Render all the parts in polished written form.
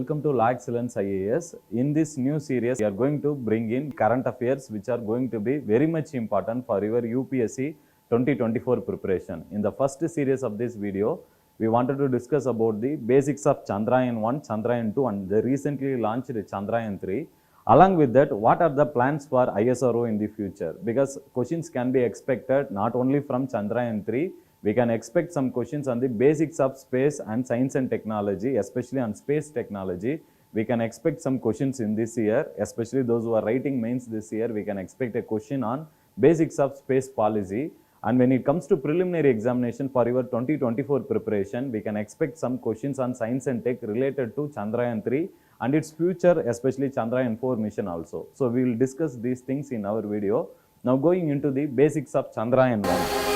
welcome to LAEX C.I.D. In this new series, we are going to bring in current affairs which are going to be very much important for your UPSC 2024 preparation. In the first series of this video, we wanted to discuss about the basics of Chandrayaan-1, Chandrayaan-2 and the recently launched Chandrayaan-3. Along with that, what are the plans for ISRO in the future? Because questions can be expected not only from Chandrayaan-3, we can expect some questions on the basics of space and science and technology, especially on space technology. We can expect some questions in this year, especially those who are writing mains this year. We can expect a question on basics of space policy. And when it comes to preliminary examination for your 2024 preparation, we can expect some questions on science and tech related to Chandrayaan-3 and its future, especially Chandrayaan-4 mission also. So we will discuss these things in our video. Now going into the basics of Chandrayaan-1.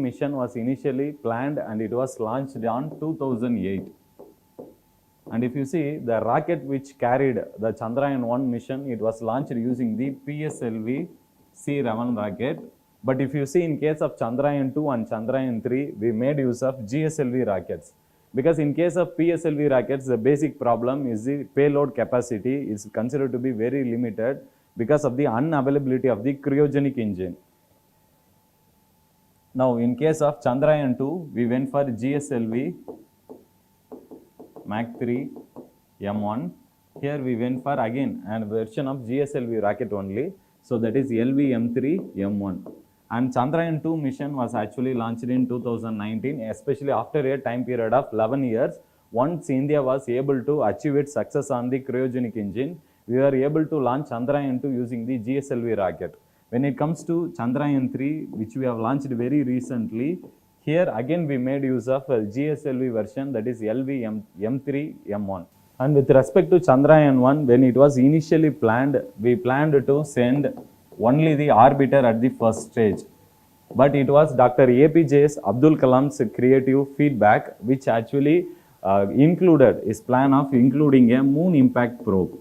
Mission was initially planned and it was launched on 2008. And if you see the rocket which carried the Chandrayaan-1 mission, it was launched using the PSLV C.I.D rocket. But if you see in case of Chandrayaan-2 and Chandrayaan-3, we made use of GSLV rockets. Because in case of PSLV rockets, the basic problem is the payload capacity is considered to be very limited because of the unavailability of the cryogenic engine. Now, in case of Chandrayaan-2, we went for GSLV Mach 3 M1. Here we went for again a version of GSLV rocket only. So that is LV-M3 M1. And Chandrayaan-2 mission was actually launched in 2019, especially after a time period of 11 years. Once India was able to achieve its success on the cryogenic engine, we were able to launch Chandrayaan-2 using the GSLV rocket. When it comes to Chandrayaan-3, which we have launched very recently, here again we made use of a GSLV version, that is LV-M3 M1. And with respect to Chandrayaan-1, when it was initially planned, we planned to send only the orbiter at the first stage. But it was Dr. APJ Abdul Kalam's creative feedback which actually included his plan of including a moon impact probe.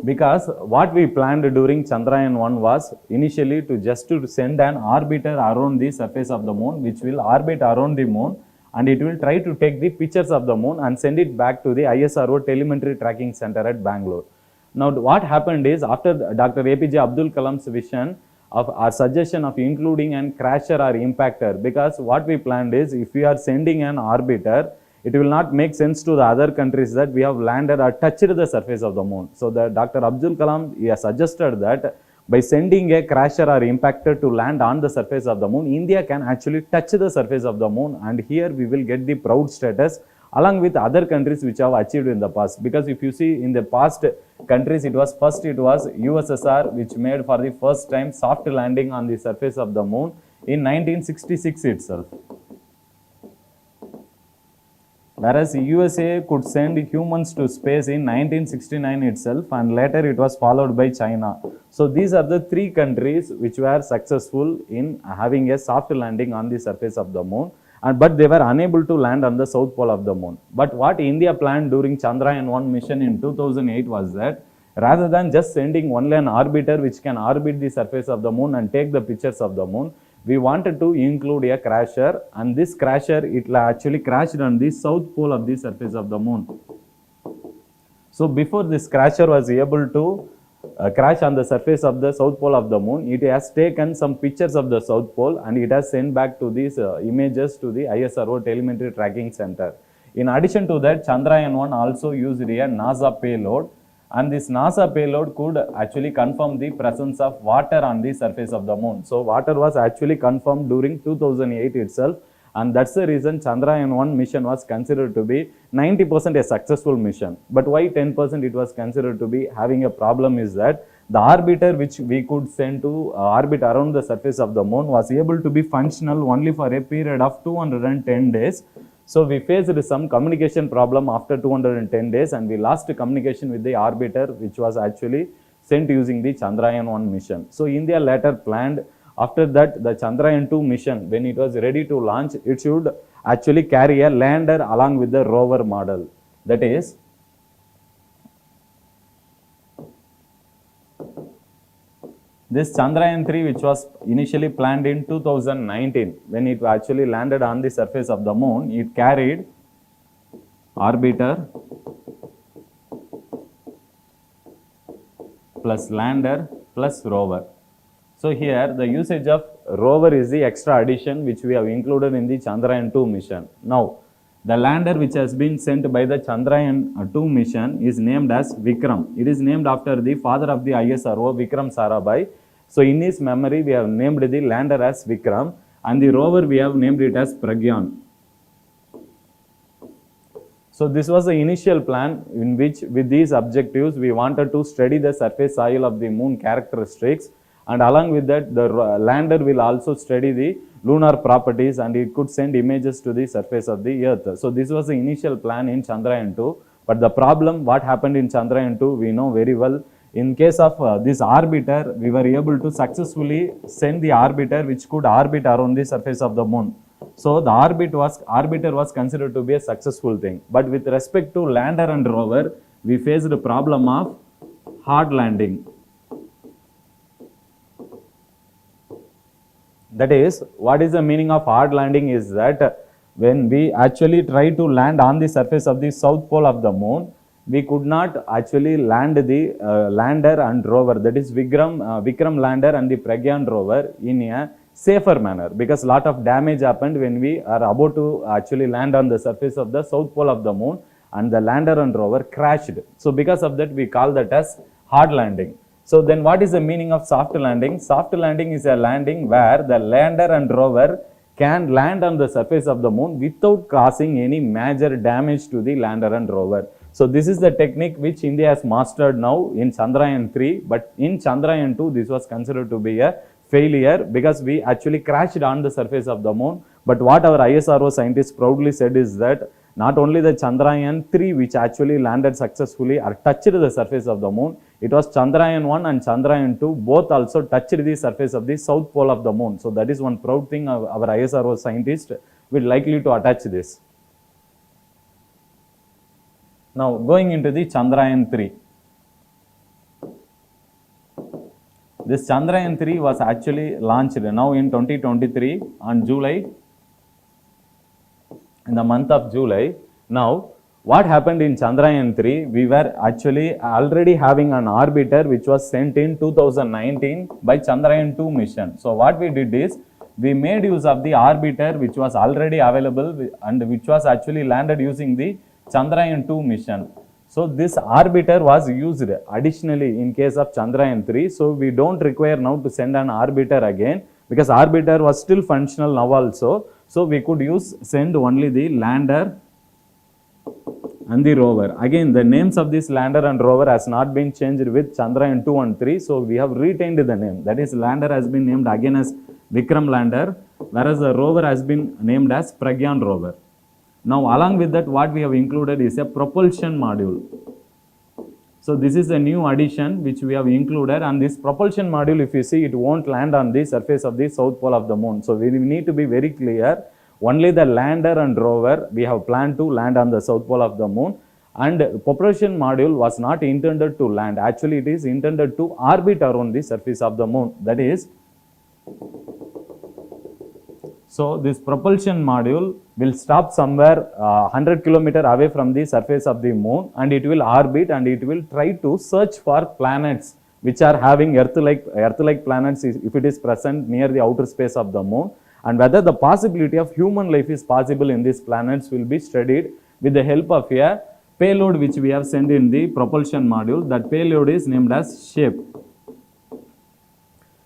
Because what we planned during Chandrayaan-1 was initially to send an orbiter around the surface of the moon, which will orbit around the moon and it will try to take the pictures of the moon and send it back to the ISRO Telemetry Tracking Center at Bangalore. Now what happened is, after Dr. APJ Abdul Kalam's vision of our suggestion of including an crasher or impactor, because what we planned is, if we are sending an orbiter, it will not make sense to the other countries that we have landed or touched the surface of the moon. So the Dr. Abdul Kalam has suggested that by sending a crasher or impactor to land on the surface of the moon, India can actually touch the surface of the moon, and here we will get the proud status along with other countries which have achieved in the past. Because if you see in the past countries, it was USSR which made for the first time soft landing on the surface of the moon in 1966 itself. Whereas USA could send humans to space in 1969 itself, and later it was followed by China. So these are the three countries which were successful in having a soft landing on the surface of the moon, but they were unable to land on the south pole of the moon. But what India planned during Chandrayaan-1 mission in 2008 was that rather than just sending only an orbiter which can orbit the surface of the moon and take the pictures of the moon, we wanted to include a crasher, and this crasher, it actually crashed on the south pole of the surface of the moon. So before this crasher was able to crash on the surface of the south pole of the moon, it has taken some pictures of the south pole and it has sent back to these images to the ISRO Telemetry Tracking Center. In addition to that, Chandrayaan-1 also used a NASA payload, and this NASA payload could actually confirm the presence of water on the surface of the moon. So water was actually confirmed during 2008 itself, and that's the reason Chandrayaan-1 mission was considered to be 90% a successful mission. But why 10% it was considered to be having a problem is that the orbiter which we could send to orbit around the surface of the moon was able to be functional only for a period of 210 days. So we faced some communication problem after 210 days, and we lost communication with the orbiter, which was actually sent using the Chandrayaan-1 mission. So India later planned, after that the Chandrayaan-2 mission, when it was ready to launch, it should actually carry a lander along with the rover model. That is, this Chandrayaan-3, which was initially planned in 2019, when it actually landed on the surface of the moon, it carried orbiter plus lander plus rover. So here the usage of rover is the extra addition which we have included in the Chandrayaan-2 mission. Now, the lander which has been sent by the Chandrayaan-2 mission is named as Vikram. It is named after the father of the ISRO, Vikram Sarabhai. So in his memory, we have named the lander as Vikram, and the rover we have named it as Pragyan. So this was the initial plan, in which with these objectives we wanted to study the surface soil of the moon characteristics, and along with that the lander will also study the lunar properties, and it could send images to the surface of the earth. So this was the initial plan in Chandrayaan-2, but the problem what happened in Chandrayaan-2 we know very well. In case of this orbiter, we were able to successfully send the orbiter which could orbit around the surface of the moon. So the orbiter was considered to be a successful thing. But with respect to lander and rover, we faced the problem of hard landing. That is, what is the meaning of hard landing is that when we actually try to land on the surface of the south pole of the moon, we could not actually land the lander and rover, that is Vikram lander and the Pragyan rover, in a safer manner, because a lot of damage happened when we are about to actually land on the surface of the south pole of the moon, and the lander and rover crashed. So because of that we call that as hard landing. So then what is the meaning of soft landing? Soft landing is a landing where the lander and rover can land on the surface of the moon without causing any major damage to the lander and rover. So this is the technique which India has mastered now in Chandrayaan-3, but in Chandrayaan-2 this was considered to be a failure because we actually crashed on the surface of the moon. But what our ISRO scientists proudly said is that not only the Chandrayaan-3 which actually landed successfully or touched the surface of the moon, it was Chandrayaan-1 and Chandrayaan-2 both also touched the surface of the south pole of the moon. So that is one proud thing our ISRO scientists will likely to attach this. Now going into the Chandrayaan-3. This Chandrayaan-3 was actually launched now in 2023 on July, in the month of July. Now what happened in Chandrayaan-3, we were actually already having an orbiter which was sent in 2019 by Chandrayaan-2 mission. So what we did is, we made use of the orbiter which was already available and which was actually landed using the Chandrayaan-2 mission. So this orbiter was used additionally in case of Chandrayaan-3. So we don't require now to send an orbiter again, because orbiter was still functional now also. So we could send only the lander and the rover. Again, the names of this lander and rover has not been changed with Chandrayaan-2 and 3. So we have retained the name. That is, lander has been named again as Vikram lander, whereas the rover has been named as Pragyan rover. Now along with that, what we have included is a propulsion module. So this is a new addition which we have included, and this propulsion module, if you see, it won't land on the surface of the south pole of the moon. So we need to be very clear. Only the lander and rover we have planned to land on the south pole of the moon, and propulsion module was not intended to land. Actually, it is intended to orbit around the surface of the moon. That is, so this propulsion module will stop somewhere 100 km away from the surface of the moon, and it will orbit and it will try to search for planets which are having Earth-like planets if it is present near the outer space of the moon, and whether the possibility of human life is possible in these planets will be studied with the help of a payload which we have sent in the propulsion module. That payload is named as SHAPE.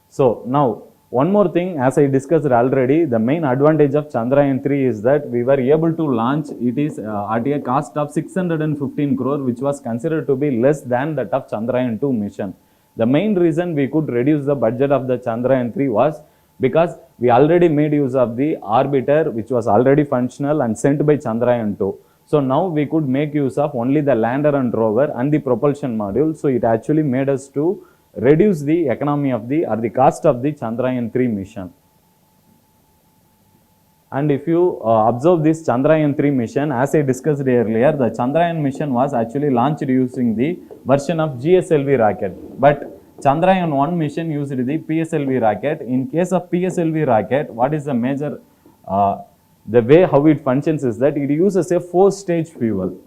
So now, one more thing, as I discussed already, the main advantage of Chandrayaan-3 is that we were able to launch it is at a cost of 615 crore, which was considered to be less than that of Chandrayaan-2 mission. The main reason we could reduce the budget of the Chandrayaan-3 was because we already made use of the orbiter which was already functional and sent by Chandrayaan-2. So now we could make use of only the lander and rover and the propulsion module. So it actually made us to reduce the economy of the or the cost of the Chandrayaan-3 mission. And if you observe this Chandrayaan-3 mission, as I discussed earlier, the Chandrayaan mission was actually launched using the version of GSLV rocket. But Chandrayaan-1 mission used the PSLV rocket. In case of PSLV rocket, what is the major, the way how it functions is that it uses a 4-stage fuel.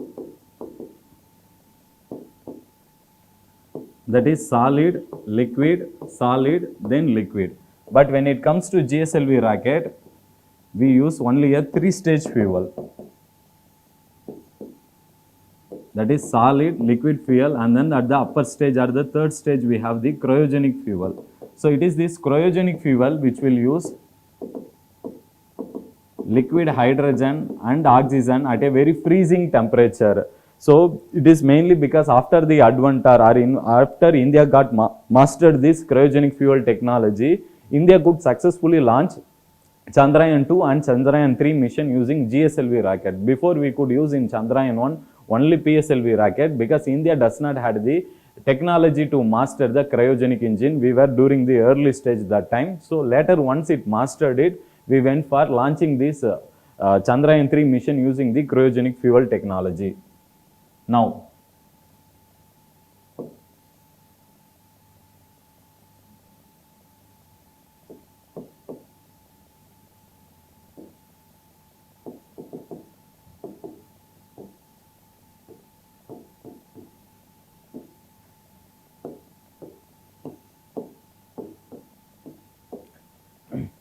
That is solid, liquid, then liquid. But when it comes to GSLV rocket, we use only a 3-stage fuel. That is solid, liquid fuel, and then at the upper stage or the 3rd stage we have the cryogenic fuel. So it is this cryogenic fuel which will use liquid hydrogen and oxygen at a very freezing temperature. So it is mainly because after the advent or after India got mastered this cryogenic fuel technology, India could successfully launch Chandrayaan-2 and Chandrayaan-3 mission using GSLV rocket. Before we could use in Chandrayaan-1 only PSLV rocket because India does not have the technology to master the cryogenic engine. We were during the early stage that time. So later once it mastered it, we went for launching this Chandrayaan-3 mission using the cryogenic fuel technology.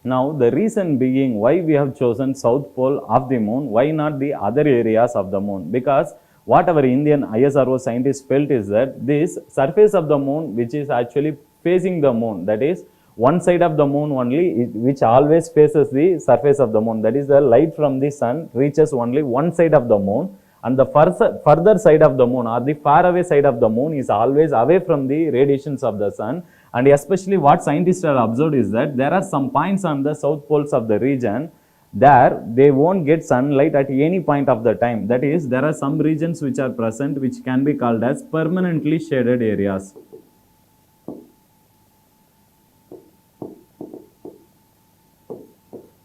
Now, the reason being why we have chosen South Pole of the moon, why not the other areas of the moon? Because what our Indian ISRO scientists felt is that this surface of the moon, which is actually facing the moon, that is one side of the moon only, which always faces the surface of the moon, that is the light from the sun reaches only one side of the moon, and the further side of the moon or the far away side of the moon is always away from the radiations of the sun. And especially what scientists have observed is that there are some points on the south poles of the region there they won't get sunlight at any point of the time. That is, there are some regions which are present which can be called as permanently shaded areas.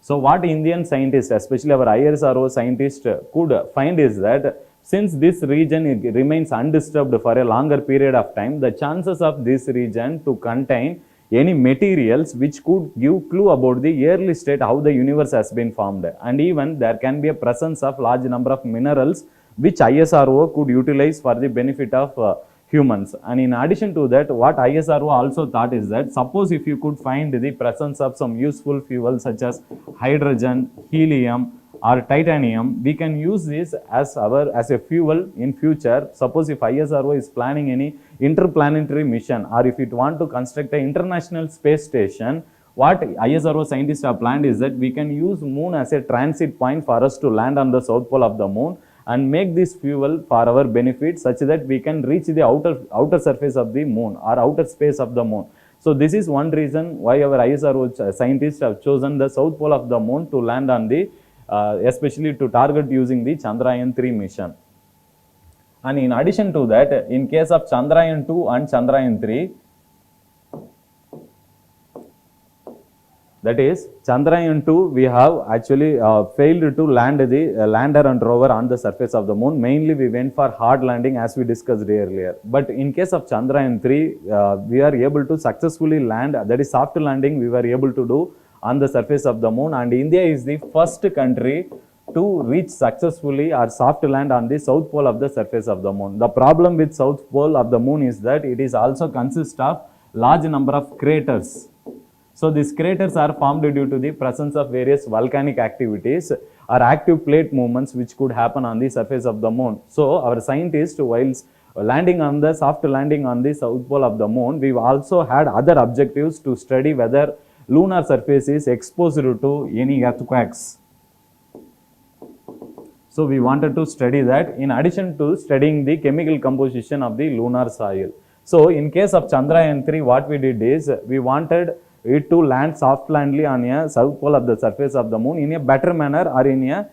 So what Indian scientists, especially our ISRO scientists, could find is that since this region remains undisturbed for a longer period of time, the chances of this region to contain any materials which could give clue about the early state how the universe has been formed, and even there can be a presence of large number of minerals which ISRO could utilize for the benefit of humans. And in addition to that, what ISRO also thought is that suppose if you could find the presence of some useful fuels such as hydrogen, helium or titanium, we can use this as a fuel in future. Suppose if ISRO is planning any interplanetary mission, or if it want to construct an international space station, what ISRO scientists have planned is that we can use moon as a transit point for us to land on the south pole of the moon and make this fuel for our benefit such that we can reach the outer surface of the moon or outer space of the moon. So this is one reason why our ISRO scientists have chosen the south pole of the moon to land on the especially to target using the Chandrayaan-3 mission. And in addition to that, in case of Chandrayaan-2 and Chandrayaan-3, that is Chandrayaan-2, we have actually failed to land the lander and rover on the surface of the moon. Mainly we went for hard landing as we discussed earlier. But in case of Chandrayaan-3, we are able to successfully land, that is soft landing we were able to do on the surface of the moon, and India is the first country to reach successfully or soft land on the south pole of the surface of the moon. The problem with south pole of the moon is that it is also consists of large number of craters. So these craters are formed due to the presence of various volcanic activities or active plate movements which could happen on the surface of the moon. So our scientists, whilst landing on the soft landing on the south pole of the moon, we also had other objectives to study whether lunar surface is exposed to any earthquakes. So we wanted to study that in addition to studying the chemical composition of the lunar soil. So in case of Chandrayaan-3, what we did is we wanted it to land soft landly on a south pole of the surface of the moon in a better manner or in a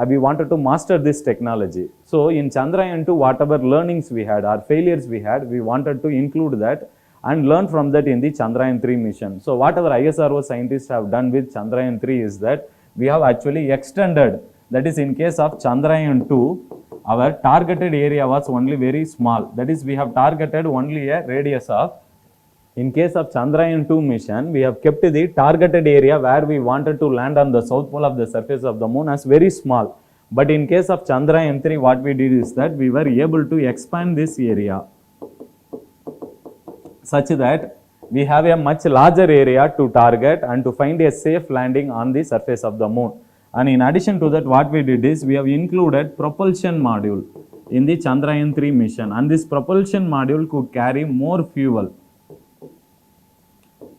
we wanted to master this technology. So in Chandrayaan-2, whatever learnings we had or failures we had, we wanted to include that and learn from that in the Chandrayaan-3 mission. So whatever ISRO scientists have done with Chandrayaan-3 is that we have actually extended, that is in case of Chandrayaan-2, our targeted area was only very small, that is we have targeted only a radius of, in case of Chandrayaan-2 mission, we have kept the targeted area where we wanted to land on the south pole of the surface of the moon as very small. But in case of Chandrayaan-3, what we did is that we were able to expand this area such that we have a much larger area to target and to find a safe landing on the surface of the moon. And in addition to that, what we did is we have included propulsion module in the Chandrayaan-3 mission, and this propulsion module could carry more fuel.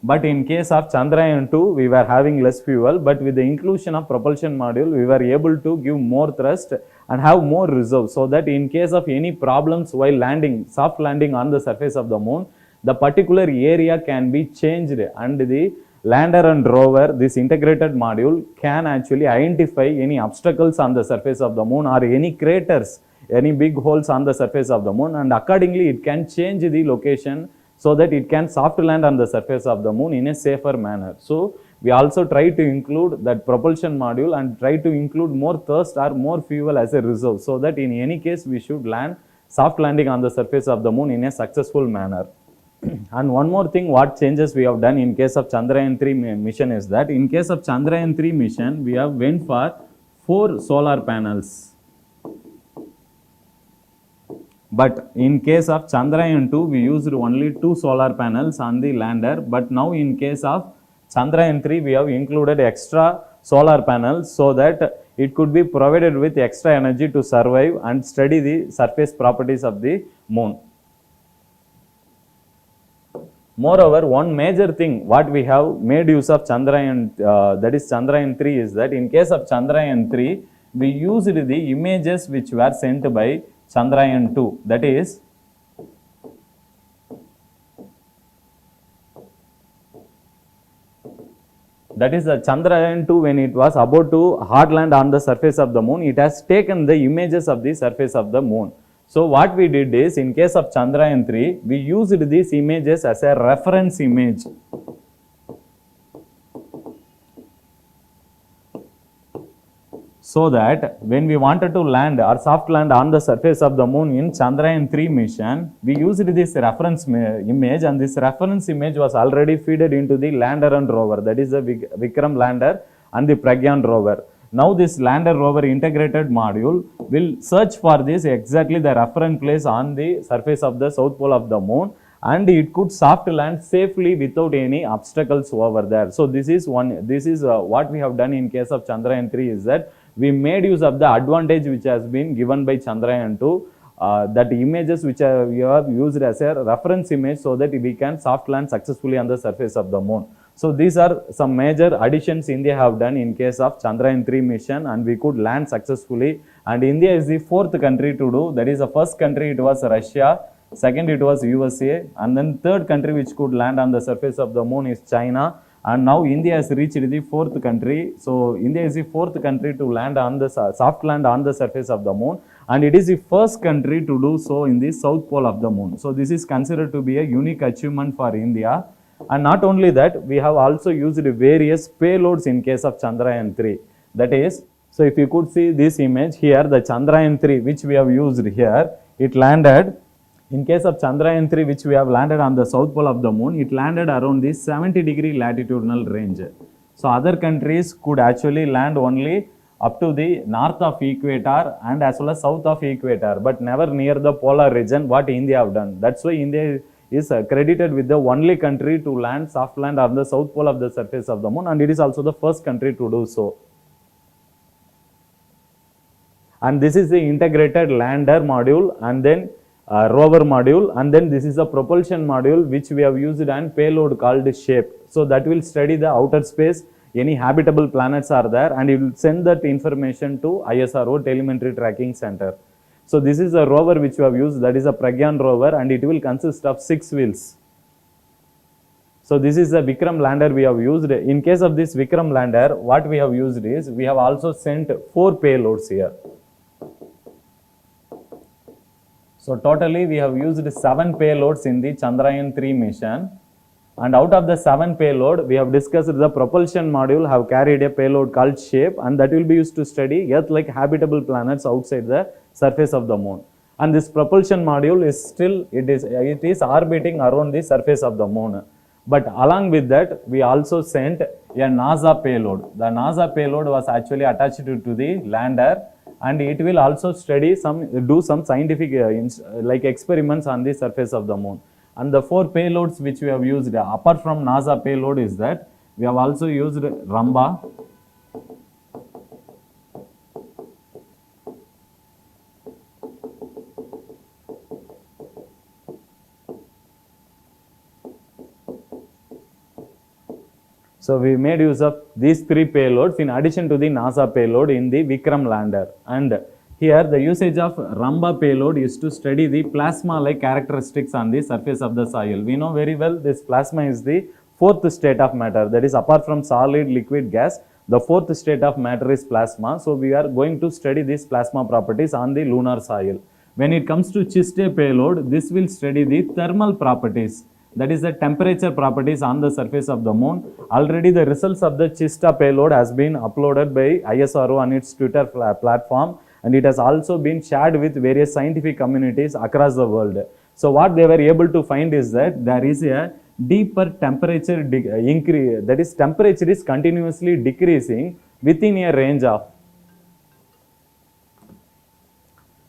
But in case of Chandrayaan-2, we were having less fuel, but with the inclusion of propulsion module, we were able to give more thrust and have more reserve, so that in case of any problems while landing, soft landing on the surface of the moon, the particular area can be changed, and the lander and rover, this integrated module, can actually identify any obstacles on the surface of the moon or any craters, any big holes on the surface of the moon, and accordingly it can change the location so that it can soft land on the surface of the moon in a safer manner. So we also try to include that propulsion module and try to include more thrust or more fuel as a reserve, so that in any case we should land soft landing on the surface of the moon in a successful manner. And one more thing, what changes we have done in case of Chandrayaan-3 mission is that in case of Chandrayaan-3 mission, we have went for 4 solar panels. But in case of Chandrayaan-2, we used only 2 solar panels on the lander. But now in case of Chandrayaan-3, we have included extra solar panels so that it could be provided with extra energy to survive and study the surface properties of the moon. Moreover, one major thing what we have made use of Chandrayaan, that is Chandrayaan-3, is that in case of Chandrayaan-3, we used the images which were sent by Chandrayaan-2, that is the Chandrayaan-2, when it was about to hard land on the surface of the moon, it has taken the images of the surface of the moon. So what we did is, in case of Chandrayaan-3, we used these images as a reference image. So that when we wanted to land or soft land on the surface of the moon in Chandrayaan-3 mission, we used this reference image, and this reference image was already fed into the lander and rover, that is the Vikram lander and the Pragyan rover. Now this lander rover integrated module will search for this exactly the reference place on the surface of the south pole of the moon, and it could soft land safely without any obstacles over there. So this is what we have done in case of Chandrayaan-3, is that we made use of the advantage which has been given by Chandrayaan-2, that images which we have used as a reference image, so that we can soft land successfully on the surface of the moon. So these are some major additions India have done in case of Chandrayaan-3 mission, and we could land successfully. And India is the 4th country to do. That is, the first country it was Russia, second it was USA, and then third country which could land on the surface of the moon is China. And now India has reached the 4th country. So India is the 4th country to land on the soft land on the surface of the moon, and it is the first country to do so in the south pole of the moon. So this is considered to be a unique achievement for India. And not only that, we have also used various payloads in case of Chandrayaan-3. That is, so if you could see this image here, the Chandrayaan-3 which we have used here, it landed, in case of Chandrayaan-3 which we have landed on the south pole of the moon, it landed around the 70-degree latitudinal range. So other countries could actually land only up to the north of equator and as well as south of equator, but never near the polar region, what India have done. That's why India is credited with the only country to land soft land on the south pole of the surface of the moon, and it is also the first country to do so. And this is the integrated lander module, and then rover module, and then this is the propulsion module which we have used and payload called shape. So that will study the outer space, any habitable planets are there, and it will send that information to ISRO Telemetry Tracking Center. So this is a rover which we have used, that is a Pragyan rover, and it will consist of 6 wheels. So this is the Vikram lander we have used. In case of this Vikram lander, what we have used is, we have also sent 4 payloads here. So totally we have used 7 payloads in the Chandrayaan-3 mission. And out of the 7 payload, we have discussed the propulsion module have carried a payload called SHAPE, and that will be used to study Earth-like habitable planets outside the surface of the moon. And this propulsion module is still, it is orbiting around the surface of the moon. But along with that, we also sent a NASA payload. The NASA payload was actually attached to the lander, and it will also do some scientific like experiments on the surface of the moon. And the 4 payloads which we have used apart from NASA payload is that we have also used Ramba, so we made use of these 3 payloads in addition to the NASA payload in the Vikram lander. And here the usage of Ramba payload is to study the plasma-like characteristics on the surface of the soil. We know very well this plasma is the 4th state of matter, that is apart from solid, liquid, gas, the 4th state of matter is plasma. So we are going to study these plasma properties on the lunar soil. When it comes to CHISTE payload, this will study the thermal properties, that is the temperature properties on the surface of the moon. Already the results of the CHISTA payload has been uploaded by ISRO on its Twitter platform, and it has also been shared with various scientific communities across the world. So what they were able to find is that there is a deeper temperature increase, that is temperature is continuously decreasing within a range of.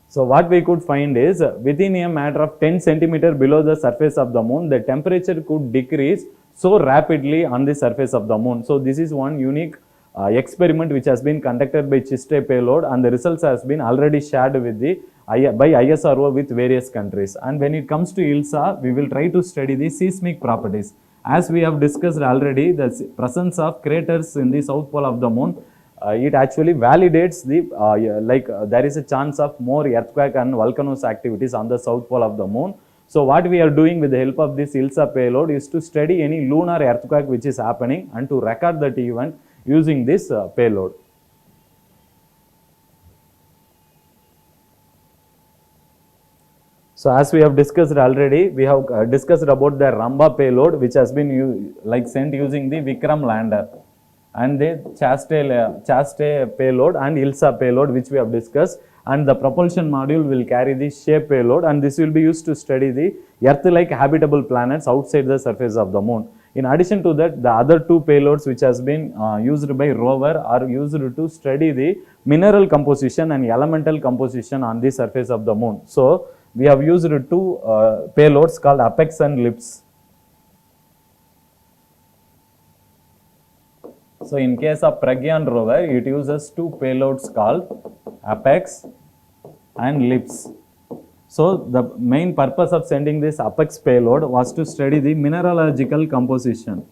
So what we could find is within a matter of 10 centimeter below the surface of the moon, the temperature could decrease so rapidly on the surface of the moon. So this is one unique experiment which has been conducted by CHISTE payload, and the results has been already shared with by ISRO with various countries. And when it comes to ILSA, we will try to study the seismic properties. As we have discussed already, the presence of craters in the south pole of the moon, it actually validates the there is a chance of more earthquake and volcanoes activities on the south pole of the moon. So what we are doing with the help of this ILSA payload is to study any lunar earthquake which is happening and to record that event using this payload. So as we have discussed already, we have discussed about the Ramba payload which has been sent using the Vikram lander, and the CHASTE payload and ILSA payload which we have discussed, and the propulsion module will carry the SHAPE payload, and this will be used to study the Earth-like habitable planets outside the surface of the moon. In addition to that, the other 2 payloads which has been used by rover are used to study the mineral composition and elemental composition on the surface of the moon. So we have used 2 payloads called Apex and LIPS. So in case of Pragyan rover, it uses 2 payloads called Apex and LIPS. So the main purpose of sending this Apex payload was to study the mineralogical composition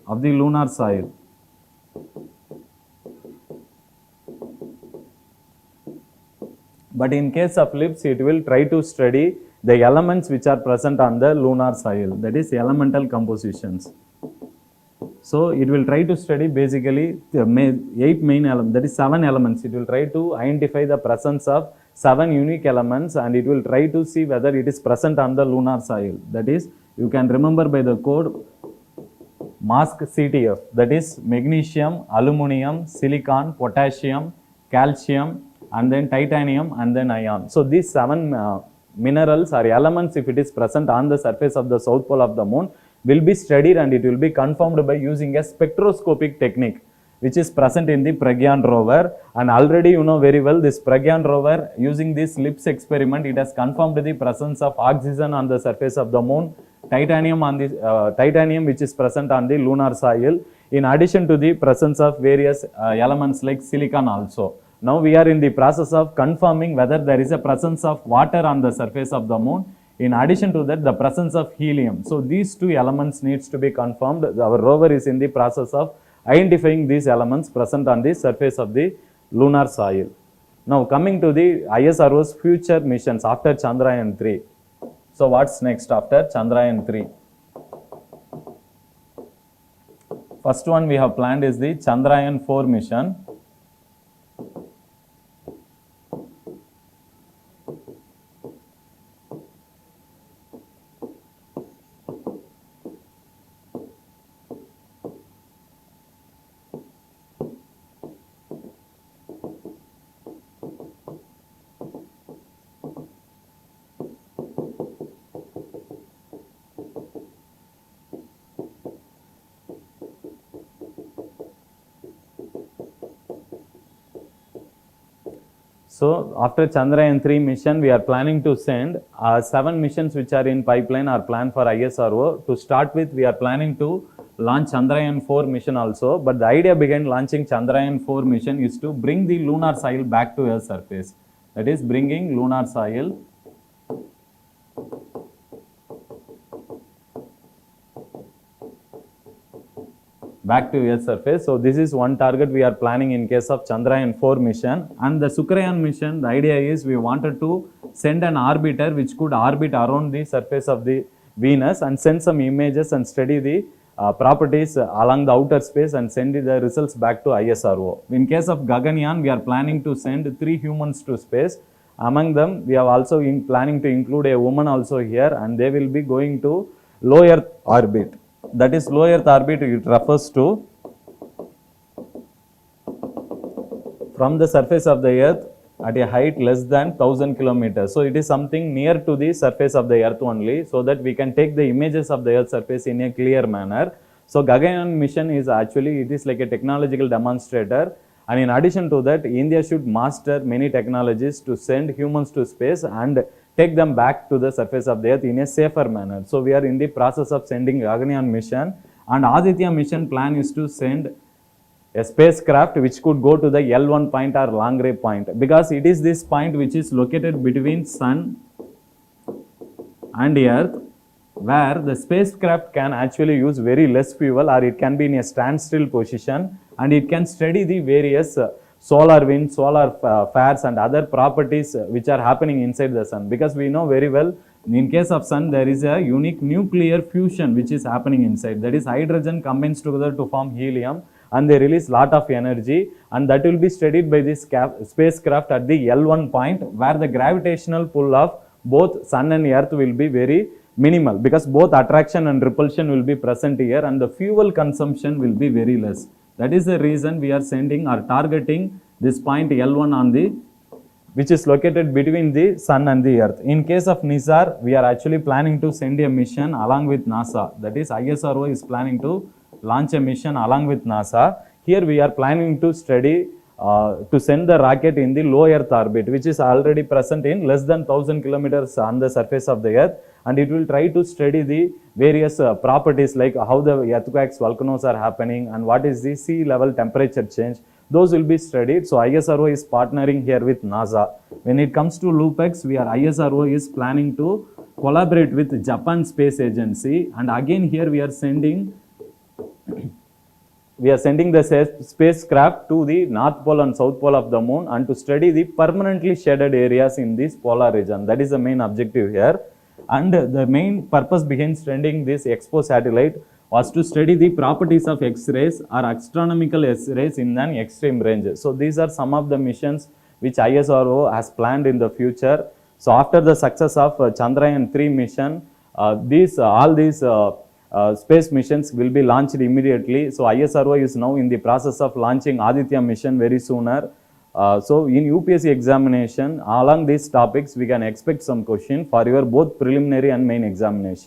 of the lunar soil. But in case of LIPS, it will try to study the elements which are present on the lunar soil, that is elemental compositions. So it will try to study basically the 8 main elements, that is 7 elements. It will try to identify the presence of 7 unique elements, and it will try to see whether it is present on the lunar soil. That is, you can remember by the code MASK CTF, that is magnesium, aluminum, silicon, potassium, calcium, and then titanium, and then iron. So these 7 minerals or elements, if it is present on the surface of the south pole of the moon, will be studied, and it will be confirmed by using a spectroscopic technique which is present in the Pragyan rover. And already you know very well this Pragyan rover, using this LIPS experiment, it has confirmed the presence of oxygen on the surface of the moon, titanium which is present on the lunar soil, in addition to the presence of various elements like silicon also. Now we are in the process of confirming whether there is a presence of water on the surface of the moon. In addition to that, the presence of helium. So these 2 elements needs to be confirmed. Our rover is in the process of identifying these elements present on the surface of the lunar soil. Now coming to the ISRO's future missions after Chandrayaan-3. So what's next after Chandrayaan-3? First one we have planned is the Chandrayaan-4 mission. So after Chandrayaan-3 mission, we are planning to send 7 missions which are in pipeline are planned for ISRO. To start with, we are planning to launch Chandrayaan-4 mission also. But the idea behind launching Chandrayaan-4 mission is to bring the lunar soil back to Earth's surface. That is bringing lunar soil back to Earth's surface. So this is one target we are planning in case of Chandrayaan-4 mission. And the Chandrayaan mission, the idea is we wanted to send an orbiter which could orbit around the surface of the Venus and send some images and study the properties along the outer space and send the results back to ISRO. In case of Gaganyaan, we are planning to send 3 humans to space. Among them, we are also planning to include a woman also here, and they will be going to low Earth orbit. That is low Earth orbit, it refers to from the surface of the Earth at a height less than 1000 kilometers. So it is something near to the surface of the Earth only, so that we can take the images of the Earth surface in a clear manner. So Gaganyaan mission is actually, it is like a technological demonstrator. And in addition to that, India should master many technologies to send humans to space and take them back to the surface of the Earth in a safer manner. So we are in the process of sending Gaganyaan mission, and Aditya mission plan is to send a spacecraft which could go to the L1 point or Langre point, because it is this point which is located between Sun and Earth, where the spacecraft can actually use very less fuel, or it can be in a standstill position, and it can study the various solar wind, solar flares and other properties which are happening inside the sun. Because we know very well, in case of sun, there is a unique nuclear fusion which is happening inside. That is, hydrogen combines together to form helium, and they release lot of energy, and that will be studied by this spacecraft at the L1 point, where the gravitational pull of both sun and earth will be very minimal, because both attraction and repulsion will be present here, and the fuel consumption will be very less. That is the reason we are sending or targeting this point L1 on the, which is located between the sun and the earth. In case of NISAR, we are actually planning to send a mission along with NASA. That is, ISRO is planning to launch a mission along with NASA. Here we are planning to study, to send the rocket in the low Earth orbit, which is already present in less than 1000 kilometers on the surface of the Earth, and it will try to study the various properties like how the earthquakes, volcanoes are happening, and what is the sea level temperature change. Those will be studied. So ISRO is partnering here with NASA. When it comes to LUPEX, ISRO is planning to collaborate with Japan Space Agency, and again here we are sending the spacecraft to the North Pole and South Pole of the Moon, and to study the permanently shaded areas in this polar region. That is the main objective here. And the main purpose behind sending this EXPO satellite was to study the properties of X-rays or astronomical X-rays in an extreme range. So these are some of the missions which ISRO has planned in the future. So after the success of Chandrayaan-3 mission, all these space missions will be launched immediately. So ISRO is now in the process of launching Aditya mission very sooner. So in UPSC examination, along these topics, we can expect some question for your both preliminary and main examination.